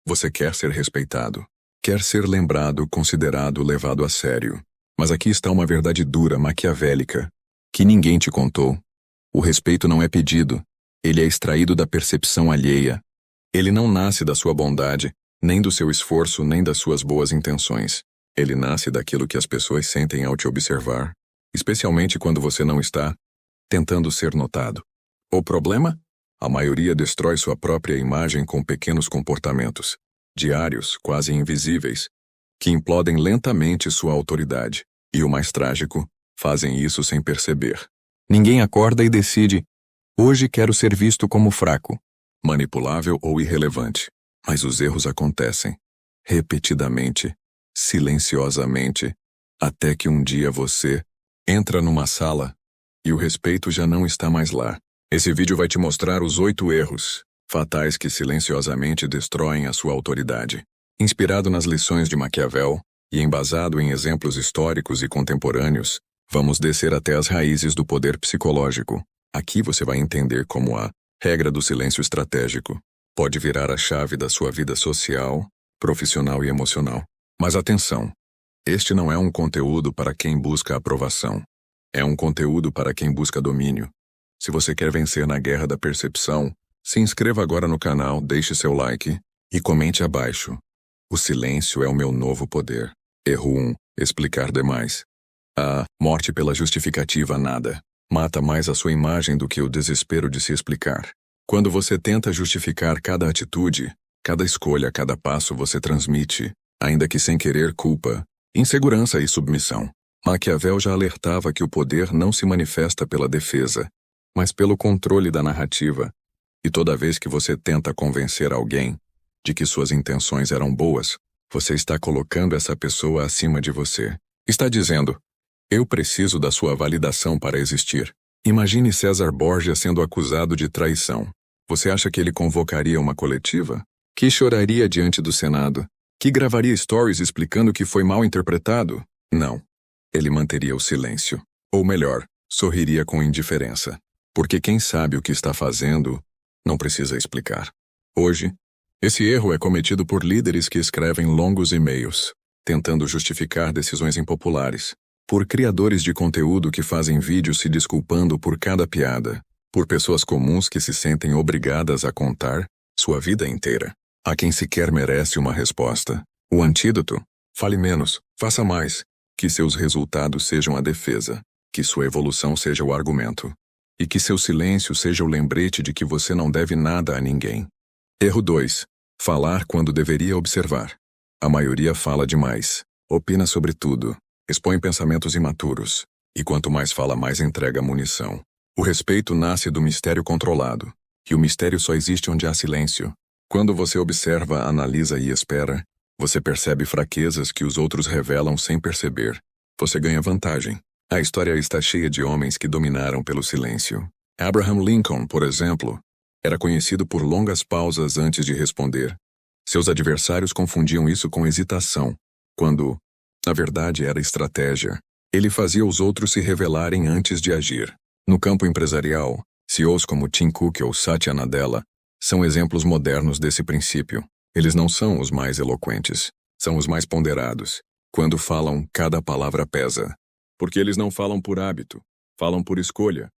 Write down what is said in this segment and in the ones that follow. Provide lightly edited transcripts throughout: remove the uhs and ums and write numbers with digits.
Você quer ser respeitado. Quer ser lembrado, considerado, levado a sério. Mas aqui está uma verdade dura, maquiavélica, que ninguém te contou. O respeito não é pedido. Ele é extraído da percepção alheia. Ele não nasce da sua bondade, nem do seu esforço, nem das suas boas intenções. Ele nasce daquilo que as pessoas sentem ao te observar, especialmente quando você não está tentando ser notado. O problema? A maioria destrói sua própria imagem com pequenos comportamentos, diários, quase invisíveis, que implodem lentamente sua autoridade. E o mais trágico, fazem isso sem perceber. Ninguém acorda e decide: hoje quero ser visto como fraco, manipulável ou irrelevante. Mas os erros acontecem, repetidamente, silenciosamente, até que um dia você entra numa sala e o respeito já não está mais lá. Esse vídeo vai te mostrar os 8 erros fatais que silenciosamente destroem a sua autoridade. Inspirado nas lições de Maquiavel e embasado em exemplos históricos e contemporâneos, vamos descer até as raízes do poder psicológico. Aqui você vai entender como a regra do silêncio estratégico pode virar a chave da sua vida social, profissional e emocional. Mas atenção, este não é um conteúdo para quem busca aprovação. É um conteúdo para quem busca domínio. Se você quer vencer na guerra da percepção, se inscreva agora no canal, deixe seu like e comente abaixo. O silêncio é o meu novo poder. Erro 1. Explicar demais. A morte pela justificativa nada mata mais a sua imagem do que o desespero de se explicar. Quando você tenta justificar cada atitude, cada escolha, cada passo, você transmite, ainda que sem querer, culpa, insegurança e submissão. Maquiavel já alertava que o poder não se manifesta pela defesa, mas pelo controle da narrativa. E toda vez que você tenta convencer alguém de que suas intenções eram boas, você está colocando essa pessoa acima de você. Está dizendo: eu preciso da sua validação para existir. Imagine César Borgia sendo acusado de traição. Você acha que ele convocaria uma coletiva? Que choraria diante do Senado? Que gravaria stories explicando que foi mal interpretado? Não. Ele manteria o silêncio. Ou melhor, sorriria com indiferença. Porque quem sabe o que está fazendo não precisa explicar. Hoje, esse erro é cometido por líderes que escrevem longos e-mails, tentando justificar decisões impopulares, por criadores de conteúdo que fazem vídeos se desculpando por cada piada, por pessoas comuns que se sentem obrigadas a contar sua vida inteira. A quem sequer merece uma resposta. O antídoto? Fale menos, faça mais. Que seus resultados sejam a defesa, que sua evolução seja o argumento, e que seu silêncio seja o lembrete de que você não deve nada a ninguém. Erro 2. Falar quando deveria observar. A maioria fala demais, opina sobre tudo, expõe pensamentos imaturos, e quanto mais fala, mais entrega munição. O respeito nasce do mistério controlado, e o mistério só existe onde há silêncio. Quando você observa, analisa e espera, você percebe fraquezas que os outros revelam sem perceber. Você ganha vantagem. A história está cheia de homens que dominaram pelo silêncio. Abraham Lincoln, por exemplo, era conhecido por longas pausas antes de responder. Seus adversários confundiam isso com hesitação, quando, na verdade, era estratégia. Ele fazia os outros se revelarem antes de agir. No campo empresarial, CEOs como Tim Cook ou Satya Nadella são exemplos modernos desse princípio. Eles não são os mais eloquentes, são os mais ponderados. Quando falam, cada palavra pesa. Porque eles não falam por hábito, falam por escolha.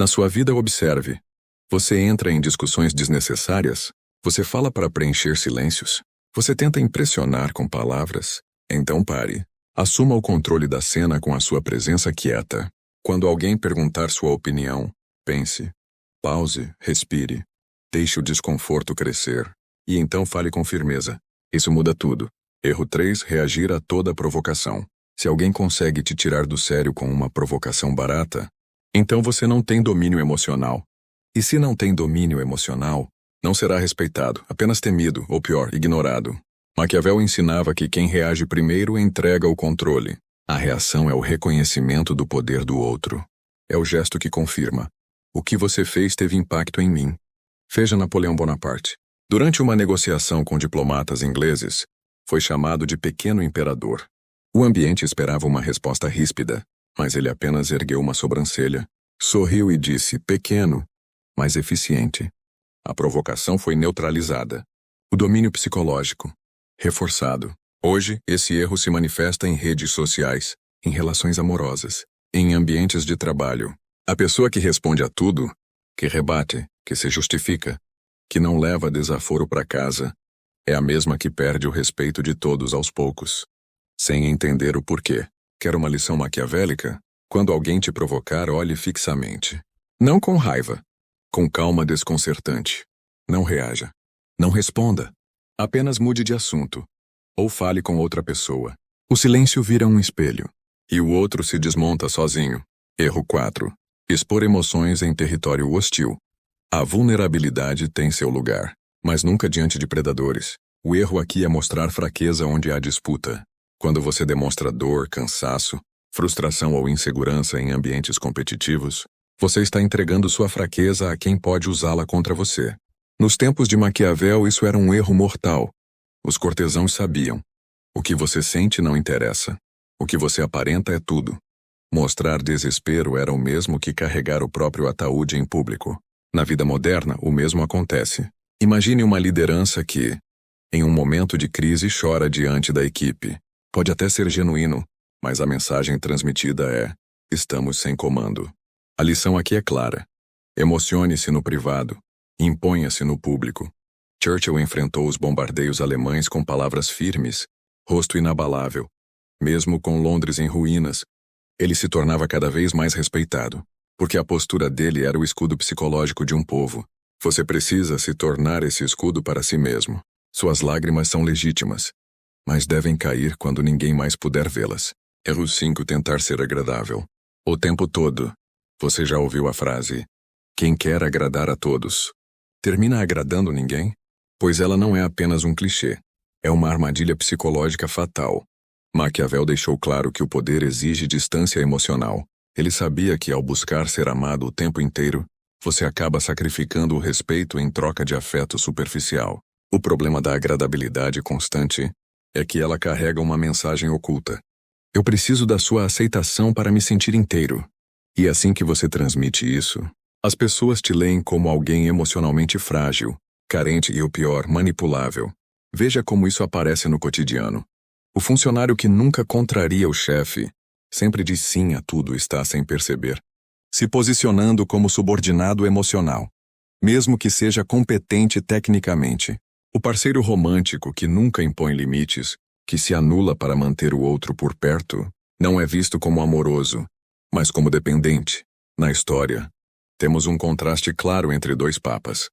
Na sua vida, observe. Você entra em discussões desnecessárias? Você fala para preencher silêncios? Você tenta impressionar com palavras? Então pare. Assuma o controle da cena com a sua presença quieta. Quando alguém perguntar sua opinião, pense. Pause, respire. Deixe o desconforto crescer. E então fale com firmeza. Isso muda tudo. Erro 3. Reagir a toda provocação. Se alguém consegue te tirar do sério com uma provocação barata, então você não tem domínio emocional. E se não tem domínio emocional, não será respeitado, apenas temido, ou pior, ignorado. Maquiavel ensinava que quem reage primeiro entrega o controle. A reação é o reconhecimento do poder do outro. É o gesto que confirma: o que você fez teve impacto em mim. Veja Napoleão Bonaparte. Durante uma negociação com diplomatas ingleses, foi chamado de pequeno imperador. O ambiente esperava uma resposta ríspida, mas ele apenas ergueu uma sobrancelha, sorriu e disse: pequeno, mas eficiente. A provocação foi neutralizada. O domínio psicológico. Reforçado. Hoje, esse erro se manifesta em redes sociais, em relações amorosas, em ambientes de trabalho. A pessoa que responde a tudo, que rebate, que se justifica, que não leva desaforo para casa, é a mesma que perde o respeito de todos aos poucos, sem entender o porquê. Quer uma lição maquiavélica? Quando alguém te provocar, olhe fixamente. Não com raiva, com calma desconcertante. Não reaja. Não responda. Apenas mude de assunto. Ou fale com outra pessoa. O silêncio vira um espelho. E o outro se desmonta sozinho. Erro 4. Expor emoções em território hostil. A vulnerabilidade tem seu lugar, mas nunca diante de predadores. O erro aqui é mostrar fraqueza onde há disputa. Quando você demonstra dor, cansaço, frustração ou insegurança em ambientes competitivos, você está entregando sua fraqueza a quem pode usá-la contra você. Nos tempos de Maquiavel, isso era um erro mortal. Os cortesãos sabiam. O que você sente não interessa. O que você aparenta é tudo. Mostrar desespero era o mesmo que carregar o próprio ataúde em público. Na vida moderna, o mesmo acontece. Imagine uma liderança que, em um momento de crise, chora diante da equipe. Pode até ser genuíno, mas a mensagem transmitida é: estamos sem comando. A lição aqui é clara. Emocione-se no privado. Imponha-se no público. Churchill enfrentou os bombardeios alemães com palavras firmes, rosto inabalável. Mesmo com Londres em ruínas, ele se tornava cada vez mais respeitado, porque a postura dele era o escudo psicológico de um povo. Você precisa se tornar esse escudo para si mesmo. Suas lágrimas são legítimas, mas devem cair quando ninguém mais puder vê-las. Erro 5. Tentar ser agradável. O tempo todo. Você já ouviu a frase: quem quer agradar a todos, termina agradando ninguém? Pois ela não é apenas um clichê. É uma armadilha psicológica fatal. Maquiavel deixou claro que o poder exige distância emocional. Ele sabia que ao buscar ser amado o tempo inteiro, você acaba sacrificando o respeito em troca de afeto superficial. O problema da agradabilidade constante é que ela carrega uma mensagem oculta. Eu preciso da sua aceitação para me sentir inteiro. E assim que você transmite isso, as pessoas te leem como alguém emocionalmente frágil, carente e, o pior, manipulável. Veja como isso aparece no cotidiano. O funcionário que nunca contraria o chefe, sempre diz sim a tudo, está sem perceber, se posicionando como subordinado emocional, mesmo que seja competente tecnicamente. O parceiro romântico que nunca impõe limites, que se anula para manter o outro por perto, não é visto como amoroso, mas como dependente. Na história, temos um contraste claro entre dois papas.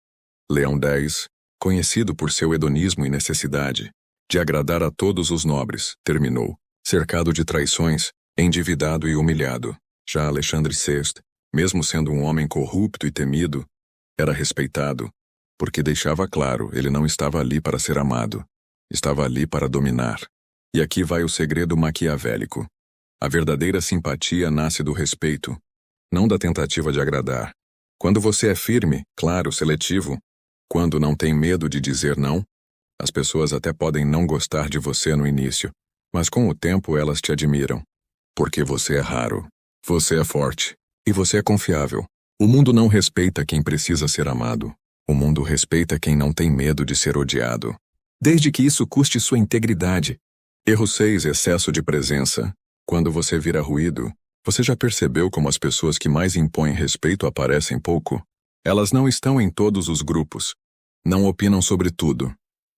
Leão X, conhecido por seu hedonismo e necessidade de agradar a todos os nobres, terminou, cercado de traições, endividado e humilhado. Já Alexandre VI, mesmo sendo um homem corrupto e temido, era respeitado, porque deixava claro, ele não estava ali para ser amado, estava ali para dominar. E aqui vai o segredo maquiavélico. A verdadeira simpatia nasce do respeito, não da tentativa de agradar. Quando você é firme, claro, seletivo, quando não tem medo de dizer não, as pessoas até podem não gostar de você no início, mas com o tempo elas te admiram. Porque você é raro, você é forte, e você é confiável. O mundo não respeita quem precisa ser amado. O mundo respeita quem não tem medo de ser odiado, desde que isso custe sua integridade. Erro 6. Excesso de presença. Quando você vira ruído, você já percebeu como as pessoas que mais impõem respeito aparecem pouco? Elas não estão em todos os grupos, não opinam sobre tudo,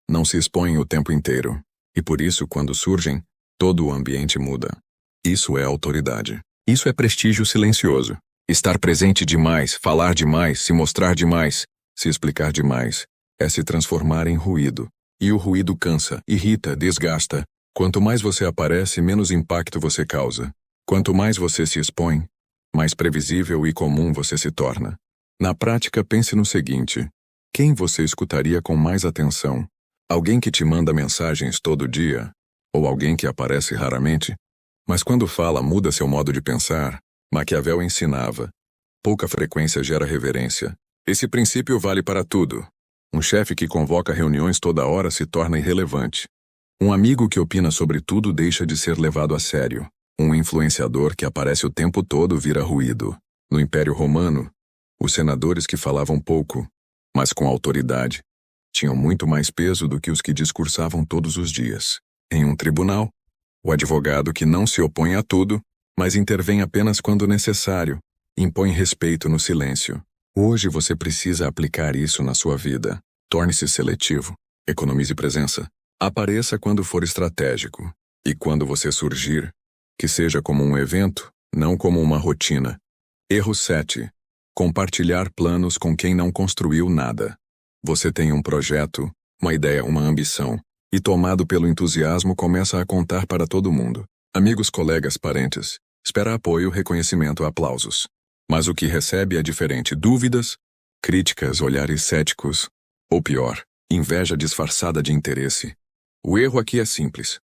não se expõem o tempo inteiro, e por isso, quando surgem, todo o ambiente muda. Isso é autoridade. Isso é prestígio silencioso. Estar presente demais, falar demais, se mostrar demais, se explicar demais, é se transformar em ruído. E o ruído cansa, irrita, desgasta. Quanto mais você aparece, menos impacto você causa. Quanto mais você se expõe, mais previsível e comum você se torna. Na prática, pense no seguinte: quem você escutaria com mais atenção? Alguém que te manda mensagens todo dia? Ou alguém que aparece raramente? Mas quando fala, muda seu modo de pensar. Maquiavel ensinava: pouca frequência gera reverência. Esse princípio vale para tudo. Um chefe que convoca reuniões toda hora se torna irrelevante. Um amigo que opina sobre tudo deixa de ser levado a sério. Um influenciador que aparece o tempo todo vira ruído. No Império Romano, os senadores que falavam pouco, mas com autoridade, tinham muito mais peso do que os que discursavam todos os dias. Em um tribunal, o advogado que não se opõe a tudo, mas intervém apenas quando necessário, impõe respeito no silêncio. Hoje você precisa aplicar isso na sua vida. Torne-se seletivo. Economize presença. Apareça quando for estratégico. E quando você surgir, que seja como um evento, não como uma rotina. Erro 7. Compartilhar planos com quem não construiu nada. Você tem um projeto, uma ideia, uma ambição, e tomado pelo entusiasmo começa a contar para todo mundo. Amigos, colegas, parentes. Espera apoio, reconhecimento, aplausos. Mas o que recebe é diferente. Dúvidas, críticas, olhares céticos. Ou pior, inveja disfarçada de interesse. O erro aqui é simples.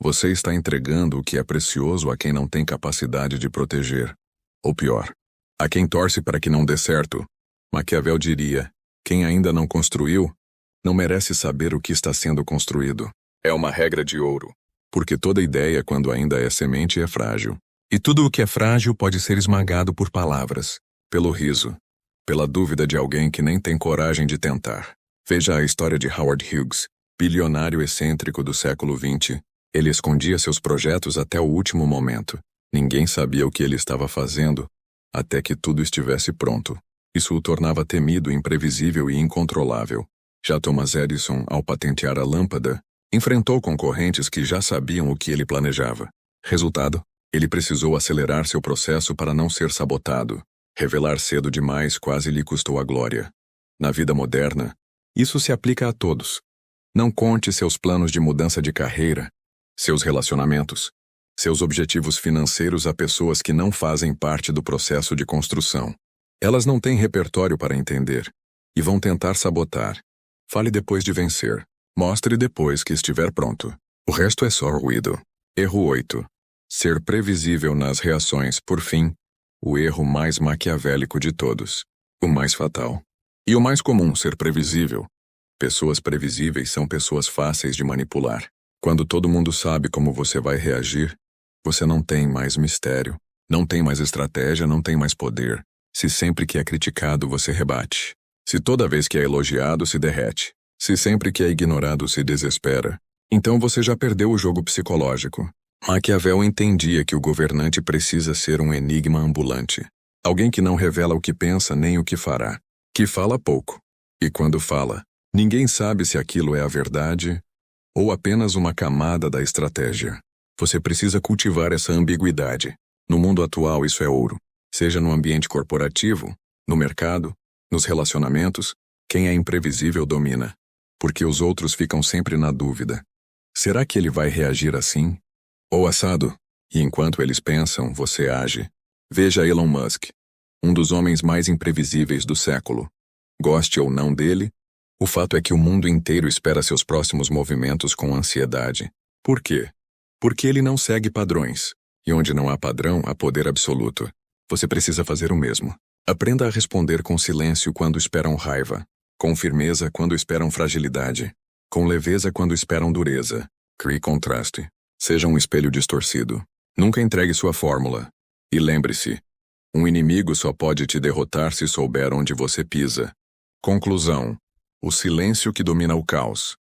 Você está entregando o que é precioso a quem não tem capacidade de proteger. Ou pior, a quem torce para que não dê certo. Maquiavel diria, quem ainda não construiu, não merece saber o que está sendo construído. É uma regra de ouro. Porque toda ideia, quando ainda é semente, é frágil. E tudo o que é frágil pode ser esmagado por palavras, pelo riso, pela dúvida de alguém que nem tem coragem de tentar. Veja a história de Howard Hughes, bilionário excêntrico do século XX. Ele escondia seus projetos até o último momento. Ninguém sabia o que ele estava fazendo, até que tudo estivesse pronto. Isso o tornava temido, imprevisível e incontrolável. Já Thomas Edison, ao patentear a lâmpada, enfrentou concorrentes que já sabiam o que ele planejava. Resultado? Ele precisou acelerar seu processo para não ser sabotado. Revelar cedo demais quase lhe custou a glória. Na vida moderna, isso se aplica a todos. Não conte seus planos de mudança de carreira, seus relacionamentos, seus objetivos financeiros a pessoas que não fazem parte do processo de construção. Elas não têm repertório para entender e vão tentar sabotar. Fale depois de vencer. Mostre depois que estiver pronto. O resto é só ruído. Erro 8. Ser previsível nas reações. Por fim, o erro mais maquiavélico de todos. O mais fatal. E o mais comum, ser previsível. Pessoas previsíveis são pessoas fáceis de manipular. Quando todo mundo sabe como você vai reagir, você não tem mais mistério, não tem mais estratégia, não tem mais poder. Se sempre que é criticado você rebate. Se toda vez que é elogiado se derrete. Se sempre que é ignorado se desespera. Então você já perdeu o jogo psicológico. Maquiavel entendia que o governante precisa ser um enigma ambulante. Alguém que não revela o que pensa nem o que fará. Que fala pouco. E quando fala, ninguém sabe se aquilo é a verdade ou apenas uma camada da estratégia. Você precisa cultivar essa ambiguidade. No mundo atual isso é ouro. Seja no ambiente corporativo, no mercado, nos relacionamentos, quem é imprevisível domina. Porque os outros ficam sempre na dúvida. Será que ele vai reagir assim? Ou assado? E enquanto eles pensam, você age. Veja Elon Musk, um dos homens mais imprevisíveis do século. Goste ou não dele, o fato é que o mundo inteiro espera seus próximos movimentos com ansiedade. Por quê? Porque ele não segue padrões. E onde não há padrão, há poder absoluto. Você precisa fazer o mesmo. Aprenda a responder com silêncio quando esperam raiva, com firmeza quando esperam fragilidade, com leveza quando esperam dureza. Crie contraste. Seja um espelho distorcido. Nunca entregue sua fórmula. E lembre-se, um inimigo só pode te derrotar se souber onde você pisa. Conclusão. O silêncio que domina o caos.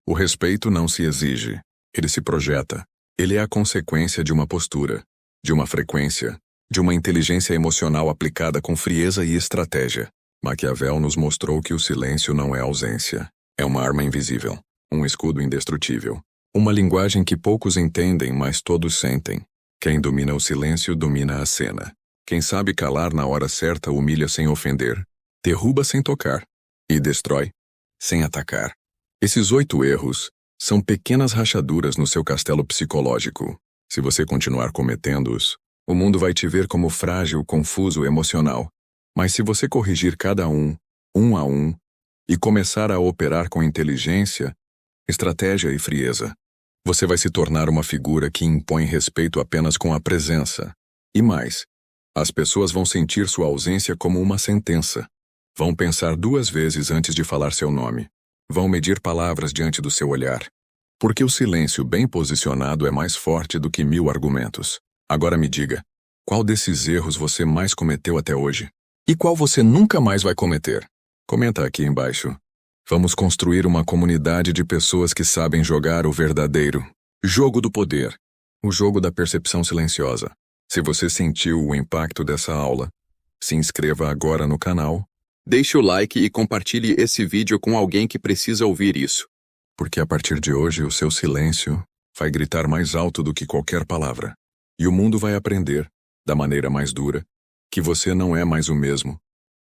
O respeito não se exige. Ele se projeta. Ele é a consequência de uma postura, de uma frequência, de uma inteligência emocional aplicada com frieza e estratégia. Maquiavel nos mostrou que o silêncio não é ausência. É uma arma invisível, um escudo indestrutível. Uma linguagem que poucos entendem, mas todos sentem. Quem domina o silêncio domina a cena. Quem sabe calar na hora certa humilha sem ofender, derruba sem tocar e destrói sem atacar. Esses 8 erros são pequenas rachaduras no seu castelo psicológico. Se você continuar cometendo-os, o mundo vai te ver como frágil, confuso, emocional. Mas se você corrigir cada um a um, e começar a operar com inteligência, estratégia e frieza, você vai se tornar uma figura que impõe respeito apenas com a presença. E mais, as pessoas vão sentir sua ausência como uma sentença. Vão pensar 2 vezes antes de falar seu nome. Vão medir palavras diante do seu olhar. Porque o silêncio bem posicionado é mais forte do que 1000 argumentos. Agora me diga, qual desses erros você mais cometeu até hoje? E qual você nunca mais vai cometer? Comenta aqui embaixo. Vamos construir uma comunidade de pessoas que sabem jogar o verdadeiro jogo do poder, o jogo da percepção silenciosa. Se você sentiu o impacto dessa aula, se inscreva agora no canal, deixe o like e compartilhe esse vídeo com alguém que precisa ouvir isso. Porque a partir de hoje o seu silêncio vai gritar mais alto do que qualquer palavra. E o mundo vai aprender, da maneira mais dura, que você não é mais o mesmo,